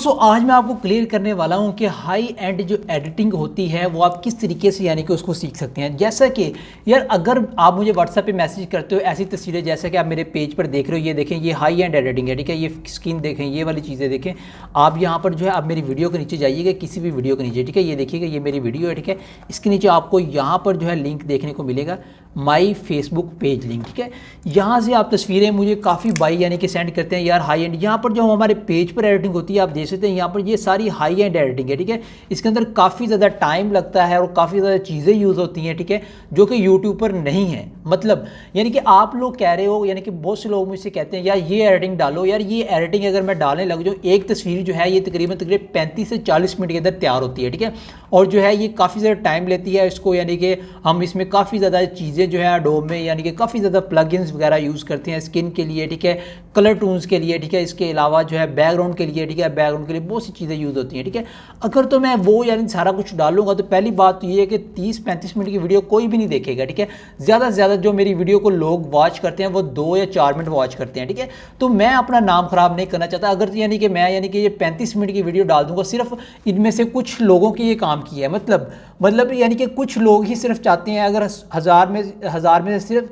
दोस्तों आज मैं आपको क्लियर करने वाला हूं कि हाई एंड जो एडिटिंग होती है वो आप किस तरीके से यानी कि उसको सीख सकते हैं। जैसा कि यार अगर आप मुझे व्हाट्सएप पे मैसेज करते हो ऐसी तस्वीरें जैसे कि आप मेरे पेज पर देख रहे हो, ये देखें ये हाई एंड एडिटिंग है, ठीक है। ये स्क्रीन देखें, ये वाली चीज़ें देखें। आप यहाँ पर जो है आप मेरी वीडियो के नीचे जाइएगा, किसी भी वीडियो के नीचे, ठीक है। ये देखिएगा ये मेरी वीडियो है, ठीक है। इसके नीचे आपको यहाँ पर जो है लिंक देखने को मिलेगा, माई फेसबुक पेज लिंक, ठीक है। यहाँ से आप तस्वीरें मुझे काफ़ी बाई यानी कि सेंड करते हैं यार हाई एंड। यहाँ पर जो हमारे पेज पर एडिटिंग होती है आप देख सकते हैं, यहाँ पर ये सारी हाई एंड एडिटिंग है, ठीक है। इसके अंदर काफ़ी ज़्यादा टाइम लगता है और काफ़ी ज़्यादा चीज़ें यूज़ होती हैं, ठीक है, जो कि यूट्यूब पर नहीं है। मतलब यानी कि आप लोग कह रहे हो, यानी कि बहुत से लोग मुझसे कहते हैं यार ये एडिटिंग डालो, यार ये एडिटिंग अगर मैं डालने लग जाऊँ, एक तस्वीर जो है ये तकरीबन 35 से 40 मिनट के अंदर तैयार होती है, ठीक है। और जो है ये काफ़ी ज़्यादा टाइम लेती है इसको, यानी कि हम इसमें काफ़ी ज़्यादा चीज़ें जो है एडोब में यानी कि काफ़ी ज़्यादा प्लगइन्स वगैरह यूज़ करते हैं स्किन के लिए, ठीक है, कलर टून्स के लिए, ठीक है। इसके अलावा जो है बैकग्राउंड के लिए, ठीक है, बैकग्राउंड के लिए बहुत सी चीज़ें यूज़ होती हैं, ठीक है। अगर तो मैं वो यानी सारा कुछ डालूंगा तो पहली बात तो ये है कि 30-35 मिनट की वीडियो कोई भी नहीं देखेगा, ठीक है। ज़्यादा से ज़्यादा जो मेरी वीडियो को लोग वॉच करते हैं वो 2 या 4 मिनट वॉच करते हैं, ठीक है। तो मैं अपना नाम ख़राब नहीं करना चाहता। अगर यानी कि मैं यानी कि ये 35 मिनट की वीडियो डाल दूंगा, सिर्फ इनमें से कुछ लोगों की ये काम किया है, मतलब यानी कि कुछ लोग ही सिर्फ चाहते हैं, अगर हज़ार में से सिर्फ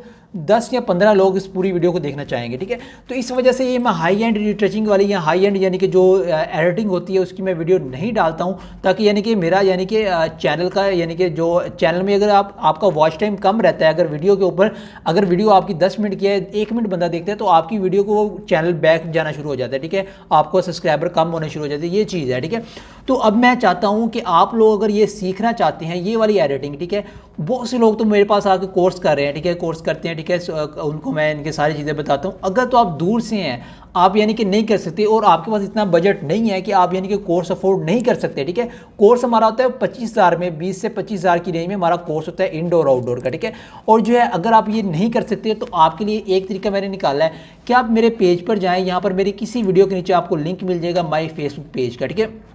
10 या 15 लोग इस पूरी वीडियो को देखना चाहेंगे, ठीक है। तो इस वजह से ये मैं हाई एंड रिटचिंग वाली या हाई एंड यानी कि जो एडिटिंग होती है उसकी मैं वीडियो नहीं डालता हूँ, ताकि यानी कि मेरा यानी कि चैनल का यानी कि जो चैनल में अगर आपका वॉच टाइम कम रहता है, अगर वीडियो के ऊपर अगर वीडियो आपकी 10 मिनट की है, 1 मिनट बंदा देखता है तो आपकी वीडियो को वो चैनल बैक जाना शुरू हो जाता है, ठीक है। आपको सब्सक्राइबर कम होने शुरू हो जाते हैं, ये चीज़ है, ठीक है। तो अब मैं चाहता हूँ कि आप लोग अगर ये सीखना चाहते हैं ये वाली एडिटिंग, ठीक है, बहुत से लोग तो मेरे पास आके कोर्स कर रहे हैं, ठीक है, कोर्स करते हैं, ठीक है। उनको मैं इनके सारी चीज़ें बताता हूँ। अगर तो आप दूर से हैं, आप यानी कि नहीं कर सकते और आपके पास इतना बजट नहीं है कि आप यानी कि कोर्स अफोर्ड नहीं कर सकते, ठीक है। कोर्स हमारा होता है 25,000 में, 20 से 25,000 की रेंज में हमारा कोर्स होता है इंडोर आउटडोर का, ठीक है। और जो है अगर आप ये नहीं कर सकते तो आपके लिए एक तरीका मैंने निकाला है कि आप मेरे पेज पर जाएँ, यहाँ पर मेरी किसी वीडियो के नीचे आपको लिंक मिल जाएगा माई फेसबुक पेज का, ठीक है।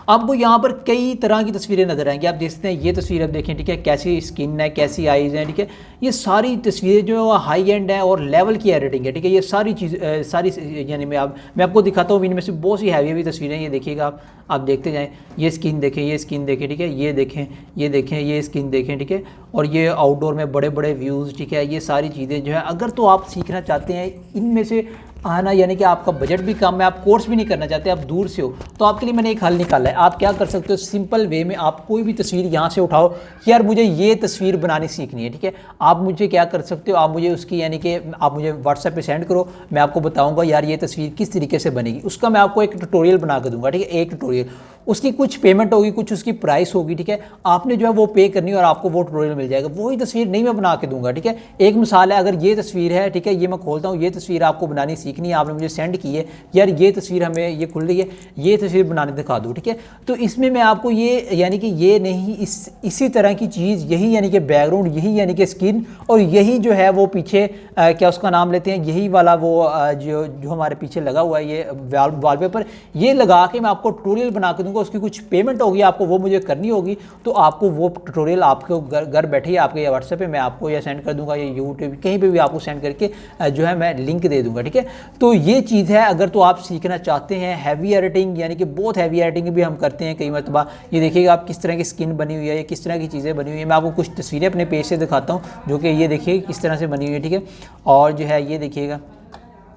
आपको यहाँ पर कई तरह की तस्वीरें नजर आएंगी। आप देखते हैं ये तस्वीर अब देखें, ठीक है, कैसी स्किन है, कैसी आईज़ हैं, ठीक है। ये सारी तस्वीरें जो है हाई एंड है और लेवल की एडिटिंग है, ठीक है। ये सारी चीज़ सारी यानी मैं आपको दिखाता हूँ, इनमें से बहुत सी हैवी तस्वीरें ये देखिएगा आप देखते जाएँ। ये स्किन देखें, ये स्किन देखें, ठीक है, ये देखें, ये स्किन देखें, ठीक है। और ये आउटडोर में बड़े बड़े व्यूज़, ठीक है। ये सारी चीज़ें जो है अगर तो आप सीखना चाहते हैं इनमें से आना, यानी कि आपका बजट भी कम है, आप कोर्स भी नहीं करना चाहते, आप दूर से हो, तो आपके लिए मैंने एक हल निकाला है। आप क्या कर सकते हो, सिंपल वे में आप कोई भी तस्वीर यहाँ से उठाओ कि यार मुझे ये तस्वीर बनानी सीखनी है, ठीक है। आप मुझे क्या कर सकते हो, आप मुझे उसकी यानी कि आप मुझे व्हाट्सएप पे सेंड करो, मैं आपको बताऊँगा यार ये तस्वीर किस तरीके से बनेगी। उसका मैं आपको एक ट्यूटोरियल बना के दूँगा, ठीक है, एक ट्यूटोरियल। उसकी कुछ पेमेंट होगी, कुछ उसकी प्राइस होगी, ठीक है। आपने जो है वो पे करनी है और आपको वो ट्यूटोरियल मिल जाएगा। वही तस्वीर नहीं मैं बना के दूंगा, ठीक है। एक मिसाल है, अगर ये तस्वीर है, ठीक है, ये मैं खोलता हूँ, ये तस्वीर आपको बनानी सीखनी है, आपने मुझे सेंड की है यार ये तस्वीर हमें ये खुल रही है, ये तस्वीर बनाने दिखा दूँ, ठीक है। तो इसमें मैं आपको ये यानी कि ये नहीं इसी तरह की चीज़, यही यानी कि बैकग्राउंड, यही यानी कि स्किन, और यही जो है वो पीछे क्या उसका नाम लेते हैं, यही वाला वो जो हमारे पीछे लगा हुआ है ये वॉलपेपर, ये लगा के मैं आपको ट्यूटोरियल बना के दूंगा। उसकी कुछ पेमेंट होगी, आपको वो मुझे करनी होगी, तो आपको वो ट्यूटोरियल आपको घर बैठे ही आपके या व्हाट्सएप पे मैं आपको या सेंड कर दूंगा, या यूट्यूब कहीं पे भी आपको सेंड करके जो है मैं लिंक दे दूंगा, ठीक है। तो ये चीज़ है, अगर तो आप सीखना चाहते हैं हैवी एडिटिंग, यानी कि बहुत हैवी एडिटिंग भी हम करते हैं कई मरतबा। ये देखिएगा आप किस तरह की स्किन बनी हुई है, किस तरह की चीज़ें बनी हुई है। मैं आपको कुछ तस्वीरें अपने पेज से दिखाता हूँ जो कि ये देखिए किस तरह से बनी हुई है, ठीक है। और जो है ये देखिएगा,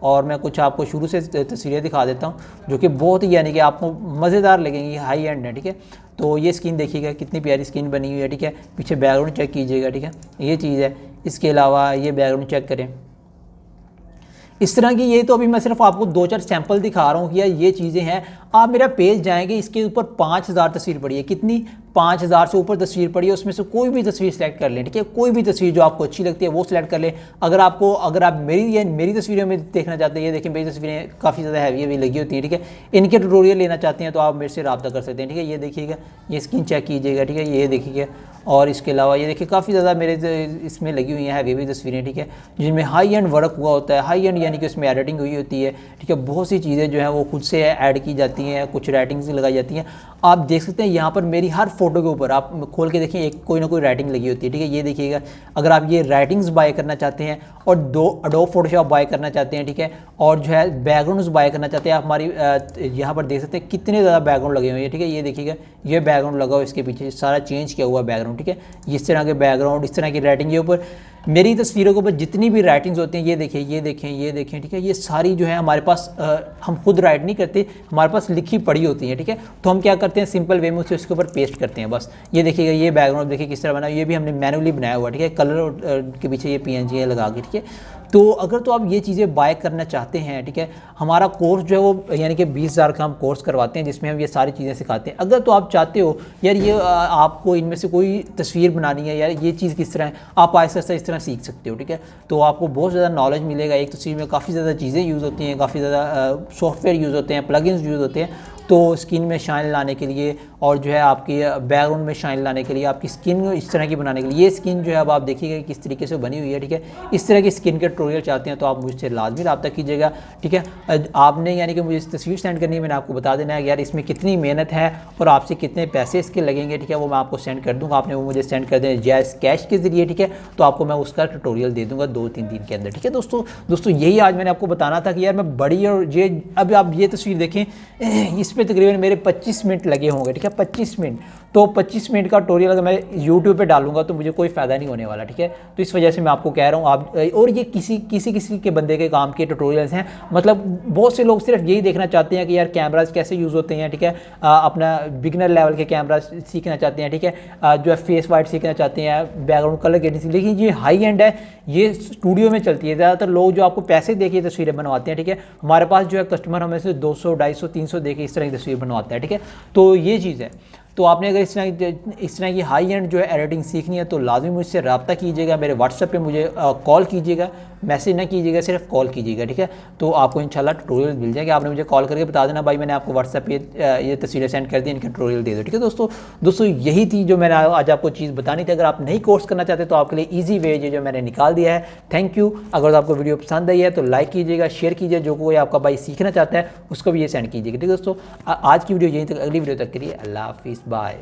और मैं कुछ आपको शुरू से तस्वीरें दिखा देता हूँ जो कि बहुत ही यानी कि आपको मज़ेदार लगेंगी, हाई एंड है, ठीक है। तो ये स्किन देखिएगा कितनी प्यारी स्किन बनी हुई है, ठीक है। पीछे बैकग्राउंड चेक कीजिएगा, ठीक है, ये चीज़ है। इसके अलावा ये बैकग्राउंड चेक करें, इस तरह की। ये तो अभी मैं सिर्फ आपको 2-4 सैंपल दिखा रहा हूँ कि यार ये चीज़ें हैं। आप मेरा पेज जाएंगे, इसके ऊपर 5,000 तस्वीर पड़ी है, कितनी, 5,000 से ऊपर तस्वीर पड़ी है। उसमें से कोई भी तस्वीर सेलेक्ट कर लें, ठीक है, कोई भी तस्वीर जो आपको अच्छी लगती है वो सिलेक्ट कर लें। अगर आप मेरी तस्वीरों में देखना चाहते हैं, ये देखिए मेरी तस्वीरें काफ़ी ज़्यादा हैवी लगी होती हैं, ठीक है। इनके ट्यूटोरियल लेना चाहते हैं तो आप मेरे से रब्ता कर सकते हैं, ठीक है। ये देखिएगा, ये स्किन चेक कीजिएगा, ठीक है, ये देखिएगा। और इसके अलावा ये देखिए काफ़ी ज़्यादा मेरे इसमें लगी हुई हैं हैवी तस्वीरें, ठीक है, जिनमें हाई एंड वर्क हुआ होता है। हाई एंड यानी कि उसमें एडिटिंग हुई होती है, ठीक है। बहुत सी चीज़ें जो हैं वो खुद से ऐड की जाती हैं, कुछ राइटिंग्स लगाई जाती हैं। आप देख सकते हैं यहाँ पर मेरी हर फोटो के ऊपर आप खोल के देखिए एक कोई ना कोई राइटिंग लगी होती है, ठीक है। ये देखिएगा, अगर आप ये राइटिंग्स बाय करना चाहते हैं और दो एडोब फोटोशॉप बाय करना चाहते हैं, ठीक है, और जो है बैकग्राउंड्स बाय करना चाहते हैं, आप हमारी यहाँ पर देख सकते हैं कितने ज़्यादा बैकग्राउंड लगे हुए हैं, ठीक है। ये देखिएगा, ये बैकग्राउंड लगा हुआ इसके पीछे, सारा चेंज किया हुआ बैकग्राउंड, ठीक है। इस तरह के बैकग्राउंड, इस तरह की राइटिंग, ये ऊपर मेरी तस्वीरों के ऊपर जितनी भी राइटिंग्स होती हैं, ये देखें, ये देखें, ये देखें, ठीक है, ये सारी जो है हमारे पास हम खुद राइट नहीं करते, हमारे पास लिखी पड़ी होती है, ठीक है। तो हम क्या करते हैं, सिंपल वे में उसे उसके ऊपर पेस्ट करते हैं बस। ये देखिएगा, ये बैकग्राउंड देखिए किस तरह बना, ये भी हमने मैनुअली बनाया हुआ, ठीक है, कलर के पीछे ये PNG लगा के, ठीक है। तो अगर तो आप ये चीज़ें बाय करना चाहते हैं, ठीक है, हमारा कोर्स जो है वो यानी कि 20,000 का हम कोर्स करवाते हैं जिसमें हम ये सारी चीज़ें सिखाते हैं। अगर तो आप चाहते हो यार ये आपको इनमें से कोई तस्वीर बनानी है, यार ये चीज़ किस तरह है, आप आहिस्ता आहिस्ता इस तरह सीख सकते हो, ठीक है। तो आपको बहुत ज़्यादा नॉलेज मिलेगा। एक तस्वीर में काफ़ी ज़्यादा चीज़ें यूज़ होती हैं, काफ़ी ज़्यादा सॉफ्टवेयर यूज़ होते हैं, प्लगइन्स यूज़ होते हैं। तो स्किन में शाइन लाने के लिए और जो है आपकी बैकग्राउंड में शाइन लाने के लिए, आपकी स्किन इस तरह की बनाने के लिए, ये स्किन जो है अब आप देखिएगा किस तरीके से बनी हुई है, ठीक है। इस तरह की स्किन के ट्यूटोरियल चाहते हैं तो आप मुझसे लाजमी रब्ता कीजिएगा, ठीक है। आपने यानी कि मुझे इस तस्वीर सेंड करनी है, मैंने आपको बता देना है कि यार इसमें कितनी मेहनत है और आपसे कितने पैसे इसके लगेंगे, ठीक है, वो मैं आपको सेंड कर दूँगा। आपने वो मुझे सेंड कर देना जैस कैश के ज़रिए, ठीक है, तो आपको मैं उसका ट्यूटोरियल दे दूँगा 2-3 दिन के अंदर, ठीक है। दोस्तों यही आज मैंने आपको बताना था कि यार मैं बड़ी, और ये अब आप ये तस्वीर देखें, इस पर तकरीबन मेरे 25 मिनट लगे होंगे, ठीक है, 25 मिनट। तो 25 मिनट का ट्यूटोरियल अगर मैं यूट्यूब पे डालूंगा तो मुझे कोई फ़ायदा नहीं होने वाला, ठीक है। तो इस वजह से मैं आपको कह रहा हूँ आप, और ये किसी के बंदे के काम के ट्यूटोरियल्स हैं। मतलब बहुत से लोग सिर्फ यही देखना चाहते हैं कि यार कैमराज कैसे यूज़ होते हैं, ठीक है, अपना बिगनर लेवल के कैमरा सीखना चाहते हैं, ठीक है, जो है फेस वाइट सीखना चाहते हैं, बैकग्राउंड कलर ग्रेडिंग। लेकिन ये हाई एंड है, ये स्टूडियो में चलती है। ज़्यादातर लोग जो आपको पैसे दे के तस्वीरें बनवाते हैं, ठीक है, हमारे पास जो है कस्टमर हमें से 200, 250, 300 दे के इस तरह की तस्वीर बनवाता है, ठीक है। तो ये चीज़ है। तो आपने अगर इस तरह की हाई एंड जो है एडिटिंग सीखनी है तो लाजमी मुझसे रब्ता कीजिएगा, मेरे व्हाट्सएप पे मुझे कॉल कीजिएगा, मैसेज ना कीजिएगा, सिर्फ कॉल कीजिएगा, ठीक है। तो आपको इंशाल्लाह ट्यूटोरियल मिल जाएगा। आपने मुझे कॉल करके बता देना भाई मैंने आपको व्हाट्सएप पे ये तस्वीरें सेंड कर दी, इनके ट्यूटोरियल दे दो, ठीक है। दोस्तों यही थी जो मैंने आज आपको चीज़ बतानी थी। अगर आप नहीं कोर्स करना चाहते तो आपके लिए ईजी वे जो मैंने निकाल दिया है। Thank you. अगर आपको वीडियो पसंद आई है तो लाइक कीजिएगा, शेयर कीजिए, जो कोई आपका भाई सीखना चाहता है उसको भी ये सेंड कीजिएगा, ठीक है। दोस्तों आज की वीडियो यहीं तक, अगली वीडियो तक के लिए अल्लाह हाफिज़, बाय।